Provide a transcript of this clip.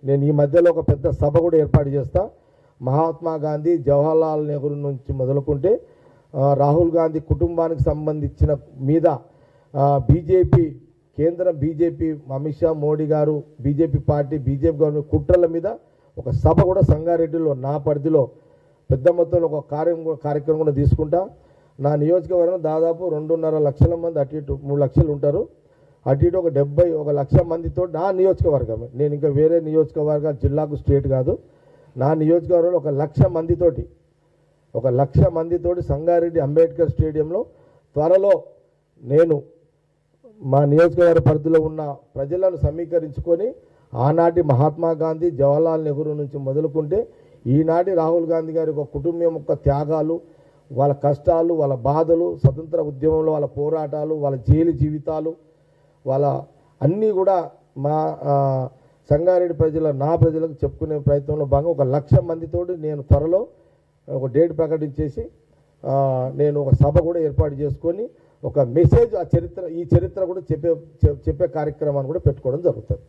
నేను ఈ మధ్యలో ఒక పెద్ద సభ కూడా ఏర్పాటు చేస్తా. మహాత్మా గాంధీ, జవహర్లాల్ నెహ్రూ నుంచి మొదలుకుంటే రాహుల్ గాంధీ కుటుంబానికి సంబంధించిన మీద బీజేపీ కేంద్ర బీజేపీ అమిత్ షా, మోడీ గారు, బీజేపీ పార్టీ, బీజేపీ గవర్నమెంట్ కుట్రల మీద ఒక సభ కూడా సంగారెడ్డిలో నా పరిధిలో పెద్ద మొత్తంలో ఒక కార్యక్రమం కూడా తీసుకుంటా. నా నియోజకవర్గం దాదాపు 2.5 లక్షల మంది, అటు ఇటు 3 లక్షలు ఉంటారు. అటు ఇటు ఒక 1 లక్ష మందితో నా నియోజకవర్గమే. నేను ఇంకా వేరే నియోజకవర్గాలు, జిల్లాకు, స్టేట్ కాదు, నా నియోజకవర్గంలో 1 లక్ష మందితోటి 1 లక్ష మందితోటి సంగారెడ్డి అంబేద్కర్ స్టేడియంలో త్వరలో నేను మా నియోజకవర్గ పరిధిలో ఉన్న ప్రజలను సమీకరించుకొని ఆనాటి మహాత్మా గాంధీ, జవహర్లాల్ నెహ్రూ నుంచి మొదలుకుంటే ఈనాటి రాహుల్ గాంధీ గారి ఒక కుటుంబం యొక్క త్యాగాలు, వాళ్ళ కష్టాలు, వాళ్ళ బాధలు, స్వతంత్ర ఉద్యమంలో వాళ్ళ పోరాటాలు, వాళ్ళ జైలు జీవితాలు, వాళ్ళ అన్నీ కూడా మా సంగారెడ్డి నా ప్రజలకు చెప్పుకునే ప్రయత్నంలో భాగంగా 1 లక్ష మందితోటి నేను త్వరలో ఒక డేట్ ప్రకటించేసి నేను ఒక సభ కూడా ఏర్పాటు చేసుకొని ఒక మెసేజ్ ఈ చరిత్ర కూడా చెప్పే కార్యక్రమాన్ని కూడా పెట్టుకోవడం జరుగుతుంది.